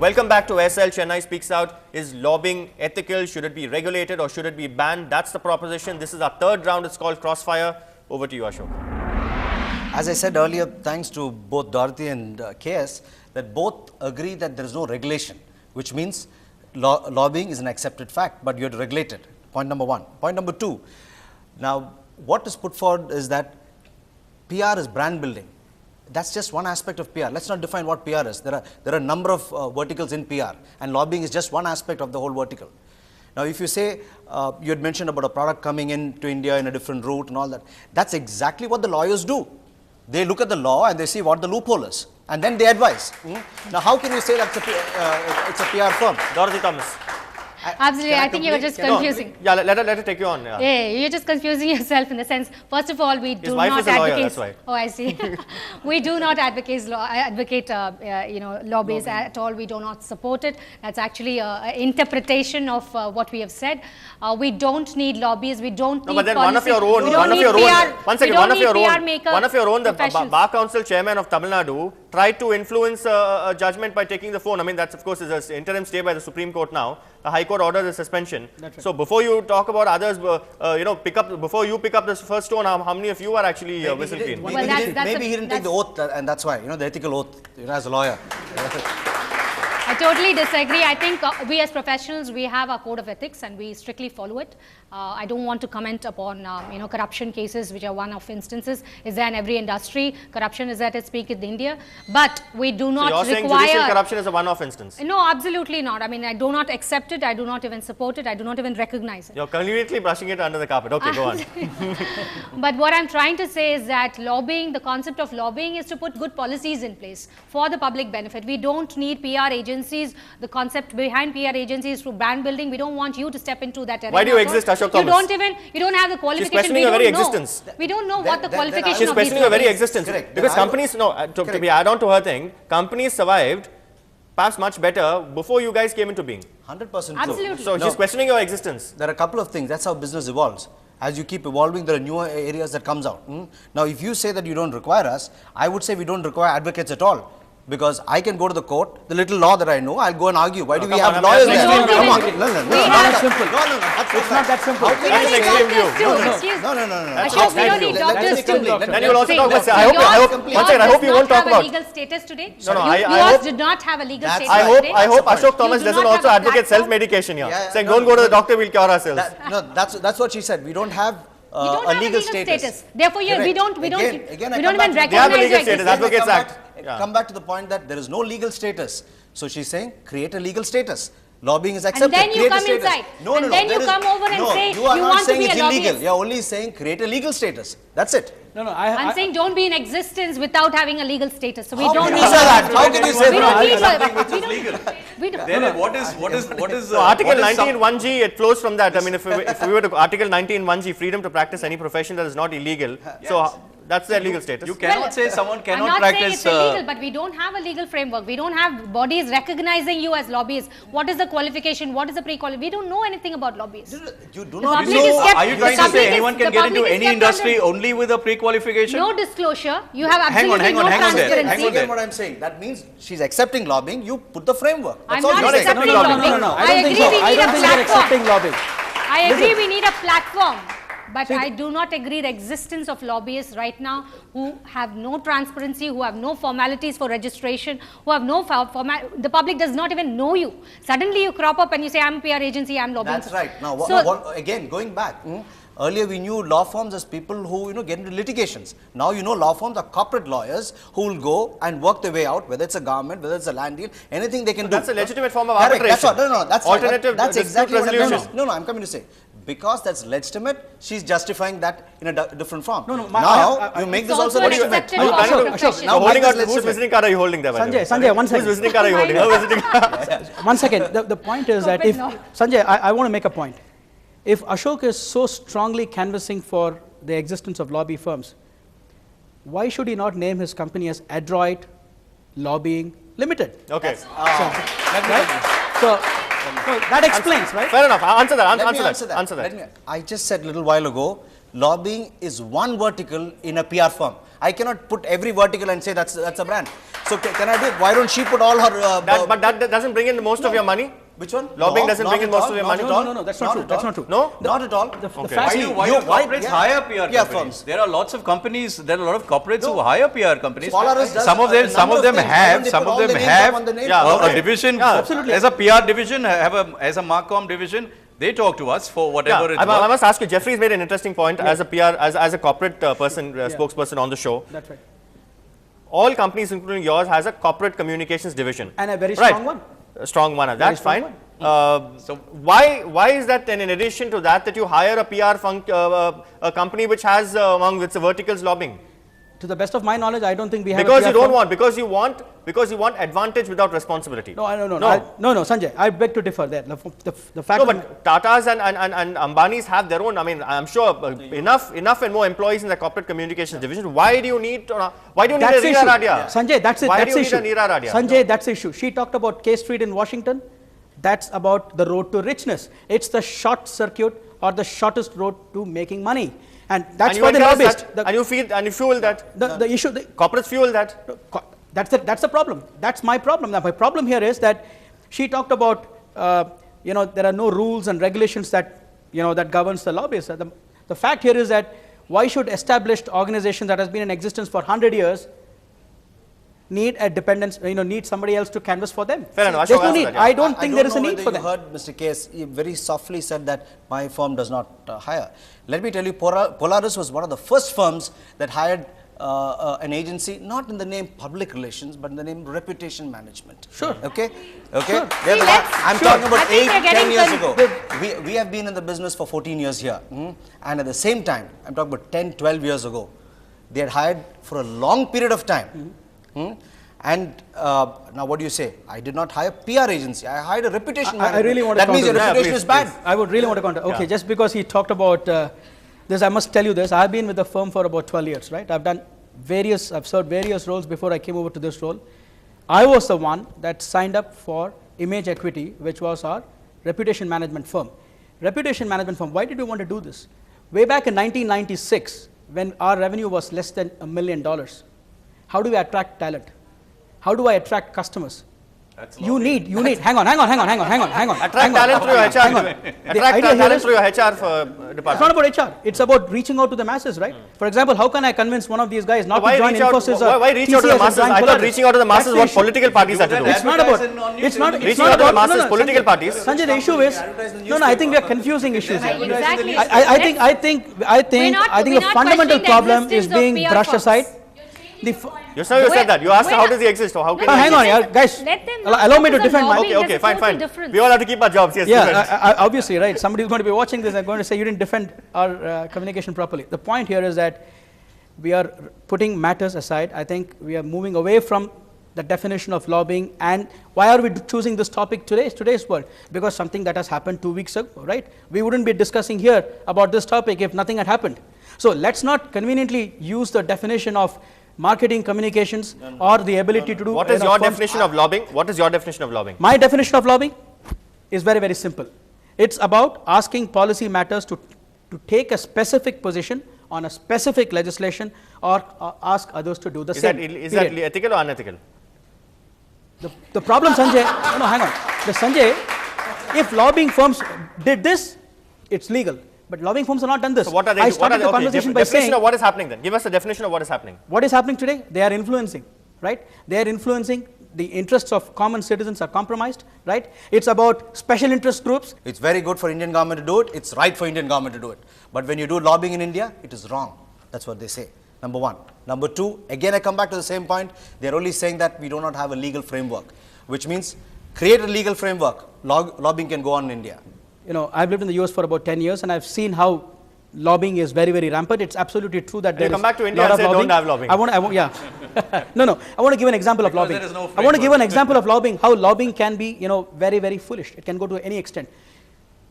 Welcome back to SL. Chennai Speaks Out. Is lobbying ethical? Should it be regulated or should it be banned? That's the proposition. This is our third round. It's called Crossfire. Over to you, Ashok. As I said earlier, thanks to both Dorothy and KS, that both agree that there is no regulation, which means lobbying is an accepted fact, but you have to regulate it. Point number one. Point number two, now what is put forward is that PR is brand building. That's just one aspect of PR. Let's not define what PR is. There are a number of verticals in PR, and lobbying is just one aspect of the whole vertical. Now, if you say, you had mentioned about a product coming into India in a different route and all that, that's exactly what the lawyers do. They look at the law and they see what the loophole is, and then they advise. Now, how can you say that it's a PR firm? Dorothy Thomas. Absolutely, I think you're just confusing. Yeah, let her take you on. Yeah, you're just confusing yourself in the sense. First of all, we do not advocate. His wife is a lawyer, that's why. Oh, I see. We do not advocate lobbies at all. We do not support it. That's actually an interpretation of what we have said. We don't need lobbies. We don't need. No, but then policy. one of your own, the Bar Council chairman of Tamil Nadu tried to influence a judgment by taking the phone. I mean, that's of course is an interim stay by the Supreme Court now. The High Court ordered the suspension. Right. So before you talk about others, before you pick up this first stone, how many of you are actually whistle clean? Maybe he didn't take the oath, and that's why, the ethical oath, as a lawyer. I totally disagree. I think we as professionals, we have our code of ethics and we strictly follow it. I don't want to comment upon corruption cases, which are one-off instances. Is there in every industry? Corruption is at its peak in India, but we do not require. So you're saying judicial corruption is a one-off instance? No, absolutely not. I mean, I do not accept it. I do not even support it. I do not even recognize it. You're conveniently brushing it under the carpet. Okay, go on. But what I'm trying to say is that lobbying, the concept of lobbying is to put good policies in place for the public benefit. We don't need PR agencies. The concept behind PR agencies through brand building. We don't want you to step into that area. Why do you exist, Ashok Thomas? You don't have the qualification. She's questioning your very existence. We don't know what the qualification She's questioning your very existence. Correct. Because companies, to be add on to her thing, companies survived perhaps much better before you guys came into being. 100% true. Absolutely. So she's questioning your existence. There are a couple of things. That's how business evolves. As you keep evolving, there are newer areas that comes out. Now, if you say that you don't require us, I would say we don't require advocates at all. Because I can go to the court, the little law that I know, I'll go and argue. Why do we have lawyers there? Come on. No, It's not that simple. It's not that simple. Ashok, we don't need doctors too. Then you will also talk about, I hope you won't talk about. Legal status today? Yours did not have a legal status today? I hope Ashok Thomas doesn't also advocate self-medication here. Saying don't go to the doctor, we'll cure ourselves. That's what she said. We don't have a legal status. Therefore, we don't even recognize they have a legal status. Advocates Act. Come back to the point that there is no legal status. So she's saying, create a legal status. Lobbying is accepted. And then you come inside. And then you come over and say you want to be a lobbyist. You're only saying create a legal status. That's it. I'm saying don't be in existence without having a legal status. So we don't need that. How can you say that? We don't need What is Article 19(1)(g), it flows from that. I mean, if we were to Article 19(1)(g), freedom to practice any profession that is not illegal. So that's their legal status. You cannot say someone cannot I'm not practice. saying it's illegal, but we don't have a legal framework. We don't have bodies recognizing you as lobbyists. What is the qualification? What is the pre-qualification? We don't know anything about lobbyists. You do not know. Are you trying to say anyone can get into any industry only with a pre-qualification? No disclosure. You have absolutely no transparency. Again, what I'm saying. That means she's accepting lobbying. You put the framework. I'm not accepting lobbying. I agree we need a platform. I agree we need a platform. But I do not agree the existence of lobbyists right now who have no transparency, who have no formalities for registration, who have no the public does not even know you. Suddenly you crop up and you say, I'm a PR agency, I'm lobbying. That's right. Now, again, going back, earlier we knew law firms as people who get into litigations. Now law firms are corporate lawyers who will go and work their way out, whether it's a government, whether it's a land deal, anything they can do. That's a legitimate form of arbitration. That's alternative. That's exactly what I'm I'm coming to say. Because that's legitimate, she's justifying that in a different form. Now you make this also legitimate. Now holding out, whose visiting card are you holding there? Sanjay, one second. Whose visiting card are you holding? Her visiting card. 1 second. The point is that if Sanjay, I want to make a point. If Ashok is so strongly canvassing for the existence of lobby firms, why should he not name his company as Adroit Lobbying Limited? Okay. So that explains, right? Fair enough. Answer that. I just said a little while ago, lobbying is one vertical in a PR firm. I cannot put every vertical and say that's a brand. So can I do it? Why don't she put all her? But that doesn't bring in most of your money. Which one? Lobbying No, doesn't not bring in at most all, of your not money. at all. No, that's not true. at That's all. not true. No? Not at all. The Okay. fact Why is- do you- corporates yeah. hire PR Yeah, companies? firms. There are lots of companies, there are a lot of corporates who hire PR companies. Polaris does Some of a them, number some of of them things. Why have, don't they some put of all them the names have up on the name? Yeah, a okay. division. Yeah, absolutely. As a PR division, as a Marcom division, they talk to us for whatever it's I worth. must ask you, Jeffrey's made an interesting point as a PR, as a corporate spokesperson on the show. That's right. All companies, including yours, has a corporate communications division. Uh, And a very Right. strong one. A strong one. That's strong fine. one. So why is that then in addition to that you hire a PR a company which has among its verticals lobbying? To the best of my knowledge, I don't think we have. Because a you PR don't firm. want, because you want advantage without responsibility. No, no, No. no, Sanjay. I beg to differ there. The fact. No, but Tatas and Ambanis have their own. I mean, I'm sure enough and more employees in the corporate communications division. Why do you need a That's the Neera issue. Radia? Sanjay, that's it. Why That's do you the need issue. a Neera Radia? Sanjay, that's the issue. She talked about K Street in Washington. That's about the road to richness. It's the short circuit or the shortest road to making money, and that's And you why the endorse lobbyist. that, and you fuel that. The issue. Corporates fuel that. That's the problem. That's my problem. Now, my problem here is that she talked about, there are no rules and regulations that, that governs the lobbyists. The fact here is that why should established organization that has been in existence for 100 years need a dependence, need somebody else to canvass for them? Fair enough. There's Ashok no answered need. that, yeah. I don't think there is a need for you that. heard Mr. K.S. He very softly said that my firm does not hire. Let me tell you, Polaris was one of the first firms that hired an agency, not in the name public relations, but in the name reputation management. Sure. Okay? Sure. They're See, the let's- I'm Sure. talking I about think 8, we're 10 years getting ago. We have been in the business for 14 years here. And at the same time, I'm talking about 10, 12 years ago, they had hired for a long period of time. And now what do you say? I did not hire PR agency. I hired a reputation manager. I really want to That means your counter that. reputation Yeah, is bad. please. I would really want to counter. Okay, just because he talked about this, I must tell you this. I've been with the firm for about 12 years, right? I've served various roles before I came over to this role. I was the one that signed up for Image Equity, which was our reputation management firm. Reputation management firm, why did we want to do this? Way back in 1996, when our revenue was less than $1 million, how do we attract talent? How do I attract customers? You need, hang on. Attract talent through your HR. Attract talent through your HR It's department. not about HR. It's about reaching out to the masses, right? For example, how can I convince one of these guys not Why to join reach out? Infosys or Why reach out to the TCS and masses? join I thought Polaris? reaching out to the masses That's is the what issue. political parties have to do. It's not about. Advertise on It's not. news. It's Reaching not out to the about. masses, political parties. Sanjay, the issue is. No, I think we are confusing issues here. Exactly. I think the not fundamental questioning the problem is existence of being PR brushed firms. aside. The You said that. You asked how does he exist or how can hang he on, exist? yeah, guys. Let them Allow me to focus on defend my. lobbying. Okay, There's a fine, total fine. difference. We all have to keep our jobs. Yes, Yeah, different. obviously, right. Somebody is going to be watching this and going to say you didn't defend our communication properly. The point here is that we are putting matters aside. I think we are moving away from the definition of lobbying. And why are we choosing this topic today? Today's world, because something that has happened 2 weeks ago, right? We wouldn't be discussing here about this topic if nothing had happened. So let's not conveniently use the definition of marketing communications or the ability to do. What is your definition of lobbying? What is your definition of lobbying? My definition of lobbying is very, very simple. It's about asking policy matters to take a specific position on a specific legislation or ask others to do the same. Is that ethical or unethical? The problem, Sanjay, no, hang on. Sanjay, if lobbying firms did this, it's legal. But lobbying firms have not done this. So what are they? I started the conversation by definition saying, of what is happening then. Give us a definition of what is happening. what is happening today? They are influencing, right? They are influencing. The interests of common citizens are compromised, right? It's about special interest groups. It's very good for Indian government to do it. It's right for Indian government to do it. But when you do lobbying in India, it is wrong. That's what they say. Number one. Number two, again I come back to the same point. They're only saying that we do not have a legal framework, which means create a legal framework. Lobbying can go on in India. I've lived in the US for about 10 years and I've seen how lobbying is very, very rampant. It's absolutely true that there you is come back to a India lot and of say don't have lobbying. I want, yeah. No. I want to give an example of lobbying. there is no I want to give an framework. example of lobbying, how lobbying can be, very, very foolish. It can go to any extent.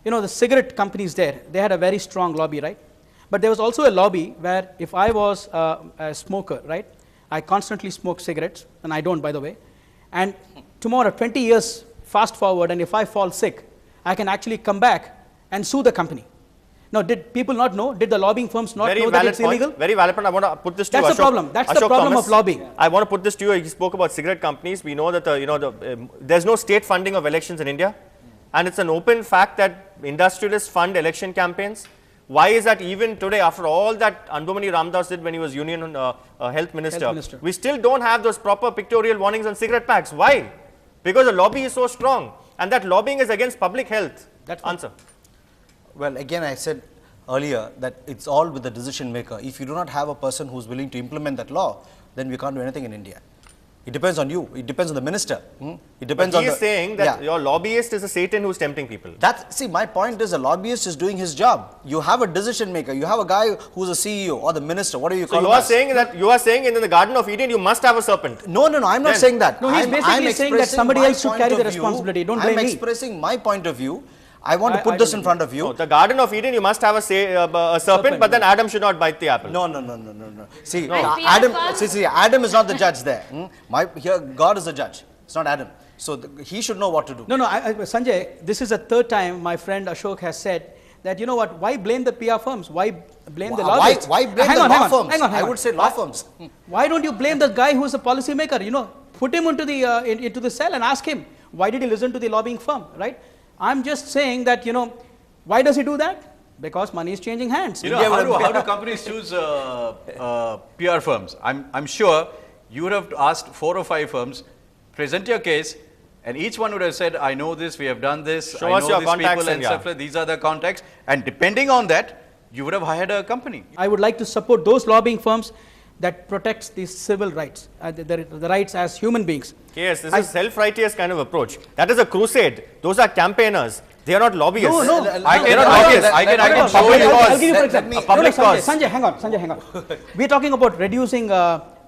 The cigarette companies there, they had a very strong lobby, right? But there was also a lobby where if I was a smoker, right? I constantly smoke cigarettes, and I don't, by the way. And tomorrow, 20 years fast forward, and if I fall sick, I can actually come back and sue the company. No, did people not know? Did the lobbying firms not Very know that valid it's point. illegal? Very valid point. I want to put this to That's you, the problem. That's the Ashok problem Thomas. of lobbying. I want to put this to you. He spoke about cigarette companies. We know that there's no state funding of elections in India, and it's an open fact that industrialists fund election campaigns. Why is that even today, after all that Anbumani Ramdas did when he was Union Health Minister, we still don't have those proper pictorial warnings on cigarette packs? Why? Because the lobby is so strong, and that lobbying is against public health. That's answer. Well, again, I said earlier that it's all with the decision maker. If you do not have a person who's willing to implement that law, then we can't do anything in India. It depends on you. It depends on the minister. It depends But on he is saying that yeah. your lobbyist is a Satan who's tempting people. See, my point is a lobbyist is doing his job. You have a decision maker. You have a guy who's a CEO or the minister. What do you So call you him are as? saying that you are saying in the Garden of Eden you must have a serpent. No, I'm not Then- saying that. No, he's I'm basically saying that expressing somebody my else should point carry the of view. responsibility. Don't blame I'm me. expressing my point of view. I want to I put this don't in front of you. No, the Garden of Eden you must have a serpent, but then Adam should not bite the apple. No. See, And PR Adam. firms- See, Adam is not the judge there. Here, God is the judge. It's not Adam. So he should know what to do. No, Sanjay, this is the third time my friend Ashok has said that, you know what, why blame the PR firms? Why blame the lobbyists? Why blame Hang the on, law hang on, firms? hang on, hang I on. would say law firms. Why don't you blame the guy who's a policymaker? You know, put him into the cell and ask him, why did he listen to the lobbying firm, right? I'm just saying that, you know, why does he do that? Because money is changing hands. You know, how do companies choose PR firms? I'm sure you would have asked 4 or 5 firms, present your case, and each one would have said, I know this, we have done this, Show I us know your these contacts people, and and stuff, these are the contacts, and depending on that, you would have hired a company. I would like to support those lobbying firms that protects the civil rights, the rights as human beings. Yes, this is self-righteous kind of approach. That is a crusade. Those are campaigns. They are not lobbyists. No. I They're not can lobbyists. I can show public you. cause. I'll give you for Let example. me- A public cause. Sanjay, hang on. We're talking about reducing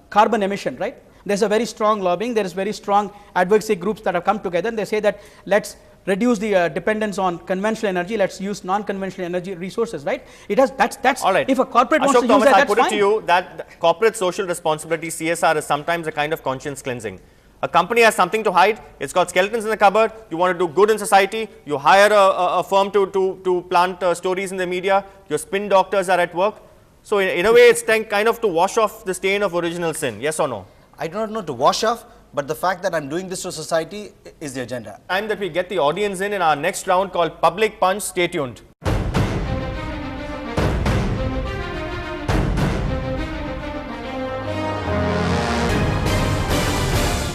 carbon emission, right? There's a very strong lobbying. There is very strong advocacy groups that have come together, and they say that let's reduce the dependence on conventional energy. Let's use non-conventional energy resources, right? That's All right. if a corporate wants Ashok to Thomas, use that, I that's put it fine. to you that corporate social responsibility, CSR, is sometimes a kind of conscience cleansing. A company has something to hide. It's got skeletons in the cupboard. You want to do good in society. You hire a firm to plant stories in the media. Your spin doctors are at work. So in a way, it's kind of to wash off the stain of original sin. Yes or no? I do not know to wash off, but the fact that I'm doing this to society is the agenda. Time that we get the audience in our next round called Public Punch. Stay tuned.